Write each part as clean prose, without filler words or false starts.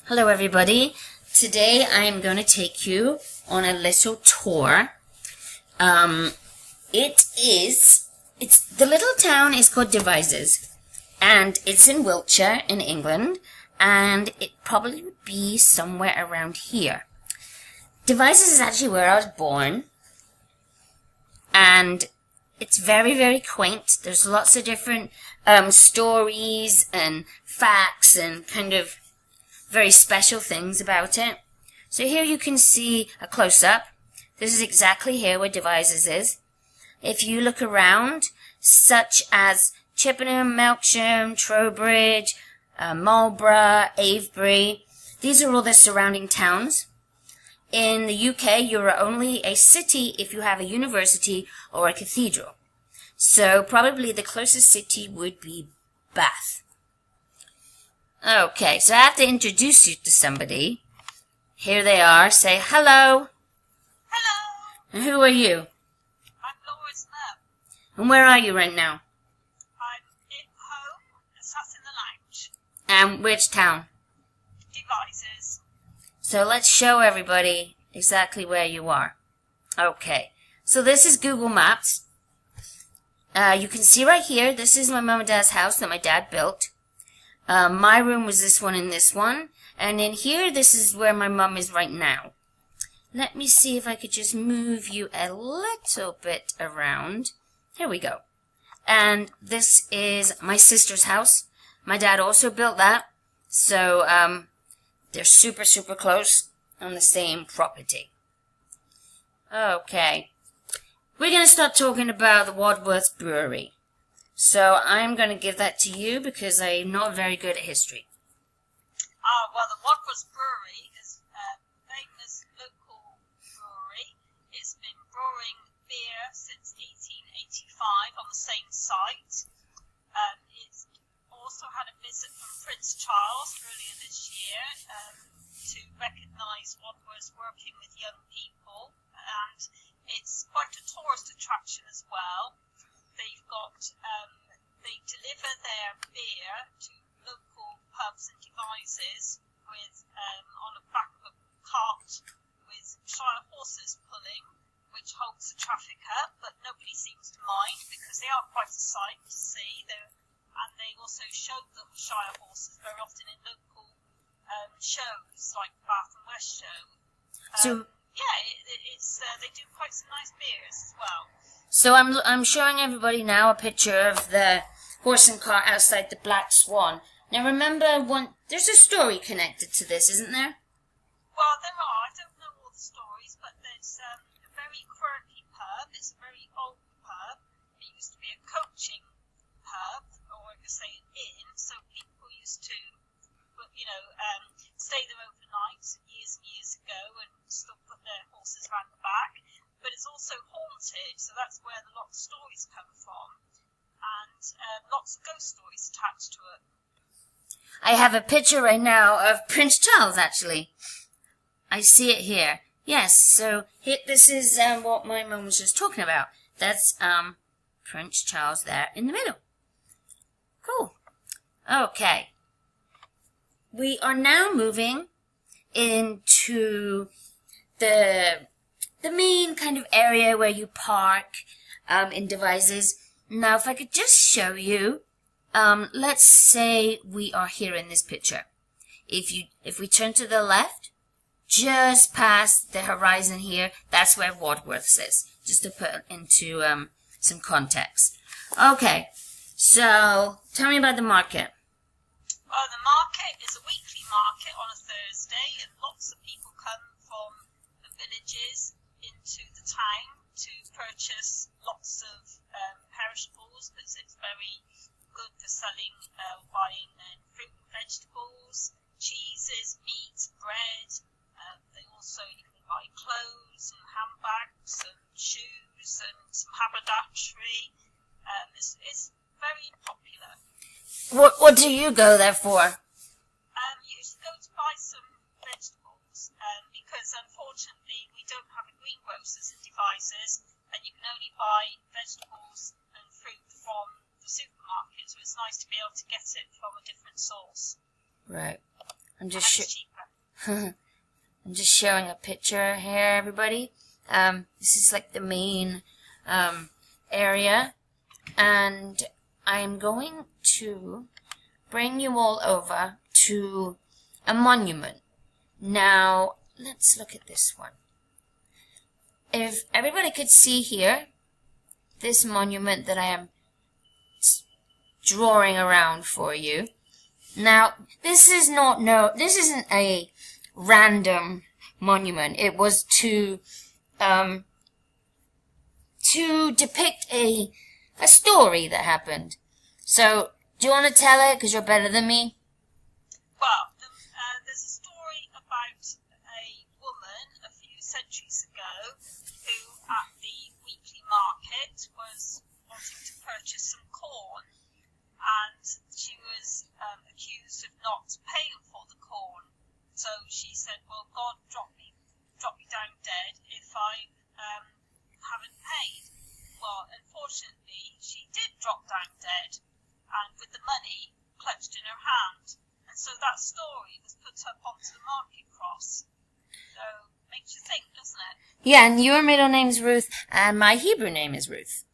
Hello everybody. Today I am going to take you on a little tour. The little town is called Devizes, and it's in Wiltshire in England, and it probably would be somewhere around here. Devizes is actually where I was born, and it's very, very quaint. There's lots of different stories and facts and kind of very special things about it. So here you can see a close-up. This is exactly here where Devizes is. If you look around, such as Chippenham, Melksham, Trowbridge, Marlborough, Avebury, these are all the surrounding towns. In the UK, you're only a city if you have a university or a cathedral. So probably the closest city would be Bath. Okay, so I have to introduce you to somebody. Here they are. Say hello. Hello. And who are you? I'm Laura's mum. And where are you right now? I'm at home, sat in the lounge. And which town? Devizes. So let's show everybody exactly where you are. Okay, so this is Google Maps. You can see right here, this is my mom and dad's house that my dad built. My room was this one and this one. And in here, this is where my mom is right now. Let me see if I could just move you a little bit around. Here we go. And this is my sister's house. My dad also built that. So, they're super, super close on the same property. Okay. We're going to start talking about the Wadworth Brewery. So I'm going to give that to you because I'm not very good at history. Well, the Wadworth Brewery is a famous local brewery. It's been brewing beer since 1885 on the same site. It's also had a visit from Prince Charles earlier this year to recognise Wadworth working with young people, and it's quite a tourist attraction as well. They've got, they deliver their beer to local pubs and Devizes with, on the back of a cart with Shire horses pulling, which holds the traffic up, but nobody seems to mind because they are quite a sight to see. And they also show the Shire horses very often in local shows like Bath and West Show. They do quite some nice beers as well. So I'm showing everybody now a picture of the horse and cart outside the Black Swan. Now remember, there's a story connected to this, isn't there? Well, there are. I don't know all the stories, but there's a very quirky pub. It's a very old pub. It used to be a coaching pub, or I could say an inn, so people used to, stay there overnight years ago and still put their horses around the back. But it's also haunted, so that's where a lot of stories come from, and lots of ghost stories attached to it. I have a picture right now of Prince Charles, actually. I see it here. Yes, so this is what my mum was just talking about. That's Prince Charles there in the middle. Cool. Okay. We are now moving into the main kind of area where you park in Devizes. Now, if I could just show you, let's say we are here in this picture. If we turn to the left, just past the horizon here, that's where Wadworth is, just to put into some context. Okay, so tell me about the market. Well, the market is a weekly market on a Thursday, and lots of people come from the villages into the town to purchase lots of perishables, because it's very good for selling, buying fruit and vegetables, cheeses, meat, bread. They also, you can buy clothes and handbags and shoes and some haberdashery. It's very popular. What do you go there for? You used to go to buy some vegetables, because unfortunately we don't have a greengrocers in Devizes, and you can only buy vegetables and fruit from the supermarket, so it's nice to be able to get it from a different source. Right. It's cheaper. I'm just showing a picture here, everybody. This is like the main area, and I'm going to bring you all over to a monument. Now, let's look at this one. If everybody could see here, this monument that I am drawing around for you. Now, this isn't a random monument. It was to depict a story that happened. So, do you want to tell it? Because you're better than me. Well, there's a story about a woman a few centuries ago who, at the weekly market, was wanting to purchase some corn, and she was accused of not paying for the corn. So she said, "Well, God, drop me down dead if I haven't paid." Well, unfortunately, she did drop down dead, and with the money clutched in her hand. And so that story was put up onto the market cross. So, makes you think, doesn't it? Yeah, and your middle name's Ruth, and my Hebrew name is Ruth.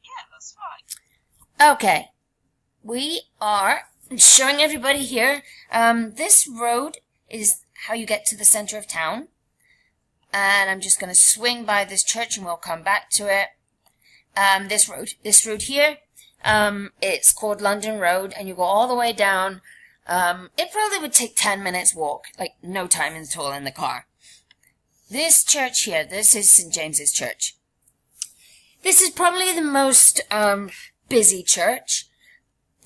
Yeah, that's right. Okay. We are showing everybody here. This road is how you get to the center of town. And I'm just going to swing by this church and we'll come back to it. This road here, it's called London Road, and you go all the way down. It probably would take 10 minutes walk, like no time at all in the car. This church here, this is St. James's Church. This is probably the most busy church.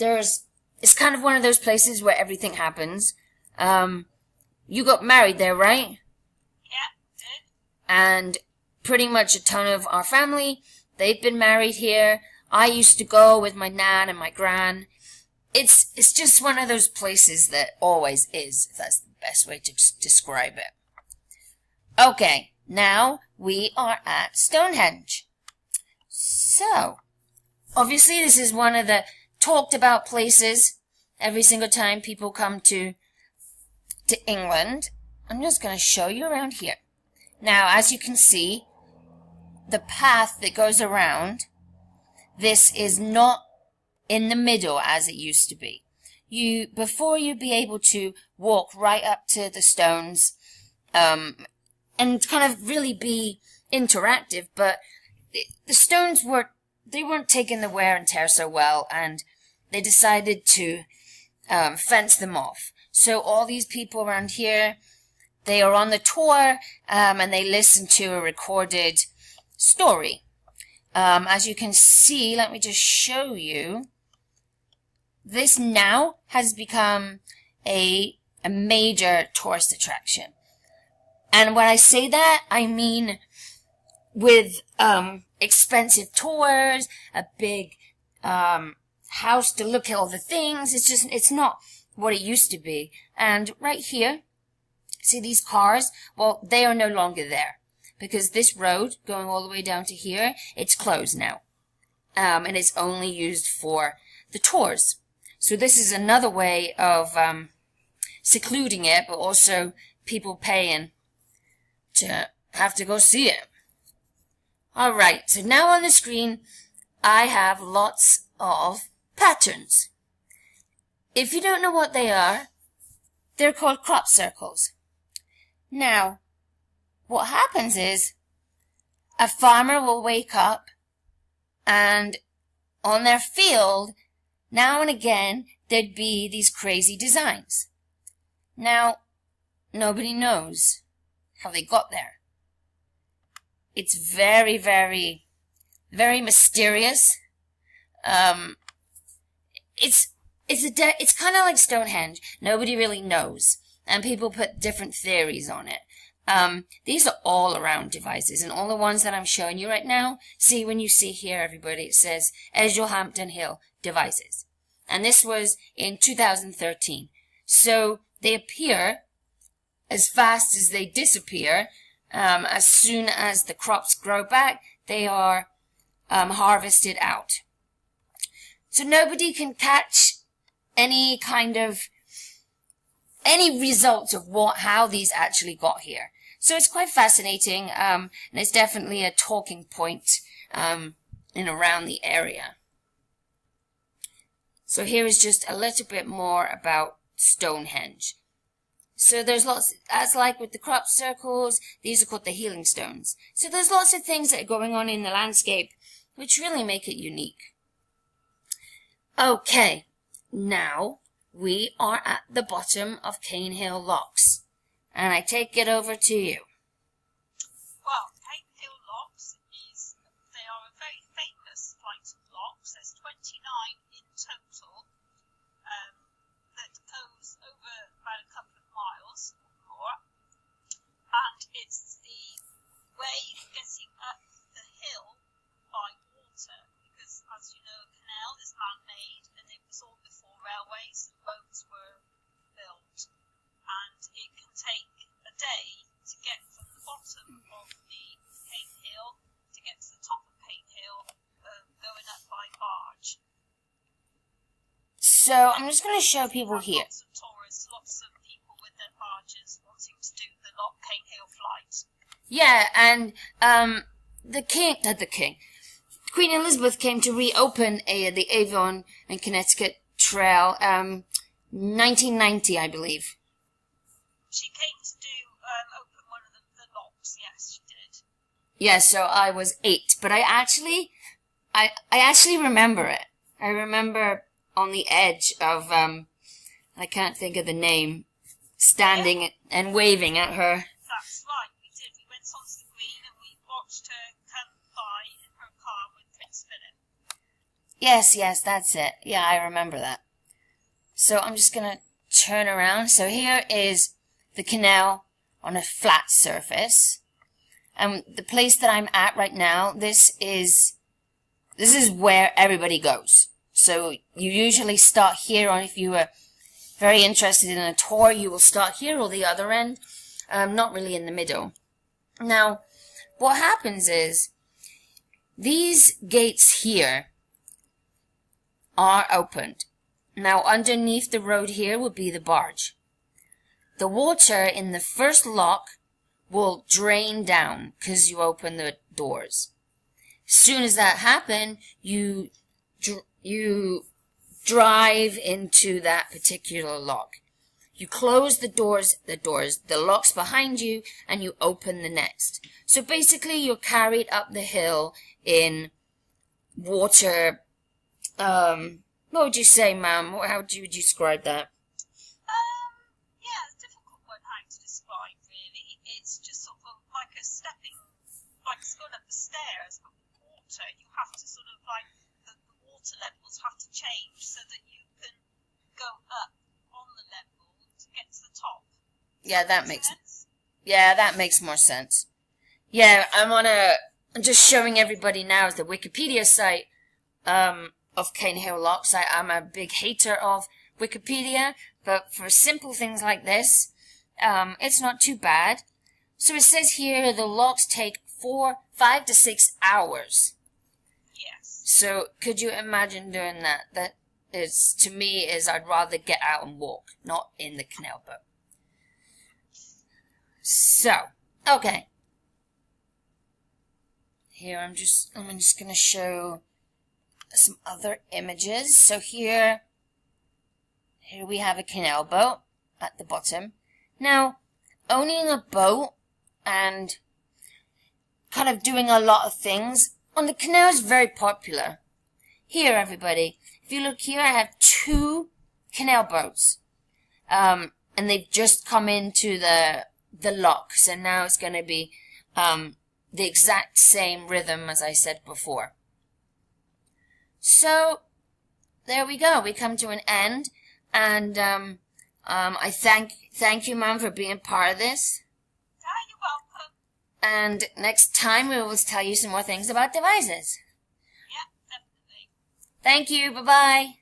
It's kind of one of those places where everything happens. You got married there, right? Yeah, did. And pretty much a ton of our family, they've been married here. I used to go with my nan and my gran. It's just one of those places that always is, if that's the best way to describe it. Okay, now we are at Stonehenge. So, obviously this is one of the talked about places every single time people come to England. I'm just going to show you around here. Now, as you can see, the path that goes around, this is not in the middle as it used to be. Before you'd be able to walk right up to the stones, and kind of really be interactive, but the stones weren't taking the wear and tear so well, and they decided to fence them off. So all these people around here, they are on the tour, and they listen to a recorded story. As you can see, let me just show you. This now has become a major tourist attraction. And when I say that, I mean with expensive tours, a big house to look at all the things. It's not what it used to be. And right here, see these cars? Well, they are no longer there, because this road going all the way down to here, it's closed now. And it's only used for the tours. So this is another way of secluding it, but also people paying to have to go see it. Alright, so now on the screen, I have lots of patterns. If you don't know what they are, they're called crop circles. Now, what happens is, a farmer will wake up, and on their field, now and again, there'd be these crazy designs. Now, nobody knows how they got there. It's very, very, very mysterious. It's kind of like Stonehenge. Nobody really knows, and people put different theories on it. These are all around Devizes, and all the ones that I'm showing you right now, see, when you see here, everybody, it says Edgehampton Hill, Devizes. And this was in 2013. So they appear as fast as they disappear. As soon as the crops grow back, they are harvested out. So nobody can catch any kind of any results of how these actually got here. So it's quite fascinating, and it's definitely a talking point in around the area. So here is just a little bit more about Stonehenge. So there's lots, as like with the crop circles, these are called the healing stones. So there's lots of things that are going on in the landscape which really make it unique. Okay, now we are at the bottom of Cane Hill Locks, and I take it over to you. Well, Cane Hill Locks they are a very famous flight of locks. There's 29 in total, that goes over about a couple of miles or more, and it's the way of getting up the hill by water, because as you know, a canal is man-made, and it was all before railways and roads were built, and it can take a day to get from the bottom of the Cane Hill to get to the top of Cane Hill, going up by barge. So I'm just going to show people here. Lots of tourists, lots of people with their barges wanting to do the Cane Hill flight. Yeah, and Queen Elizabeth came to reopen the Avon and Connecticut Trail, 1990, I believe. She came to open one of the locks. Yes, she did. Yeah, so I was 8, but I actually remember it. I remember on the edge of, I can't think of the name, standing and waving at her. That's right, we did. We went onto the green and we watched her come by in her car with Prince Philip. Yes, that's it. Yeah, I remember that. So I'm just going to turn around. So here is the canal on a flat surface. And the place that I'm at right now, this is where everybody goes. So you usually start here, or if you were very interested in a tour, you will start here or the other end, not really in the middle. Now, what happens is, these gates here are opened. Now, underneath the road here would be the barge. The water in the first lock will drain down because you open the doors. As soon as that happens, you drive into that particular lock. You close the locks behind you, and you open the next. So basically, you're carried up the hill in water. What would you say, Mum? How would you describe that? Yeah, it's a difficult one how to describe, really. It's just sort of like it's going up the stairs, but with water, you have to sort of like, the water levels have to change so that you can go up on the level to get to the top. Yeah, that makes sense. Yeah, that makes more sense. Yeah, I'm just showing everybody now the Wikipedia site, of Cane Hill Locks. I'm a big hater of Wikipedia, but for simple things like this, it's not too bad. So it says here the locks take 5 to 6 hours. Yes. So could you imagine doing that? That is, to me, I'd rather get out and walk, not in the canal boat. So, okay. Here I'm just going to show some other images. So here we have a canal boat at the bottom. Now, owning a boat and kind of doing a lot of things on the canal is very popular. Here, everybody, if you look here, I have 2 canal boats. And they've just come into the lock. So now it's going to be the exact same rhythm as I said before. So, there we go. We come to an end, and I thank you, Mum, for being part of this. You're welcome. And next time we will tell you some more things about Devizes. Yeah, definitely. Thank you. Bye-bye.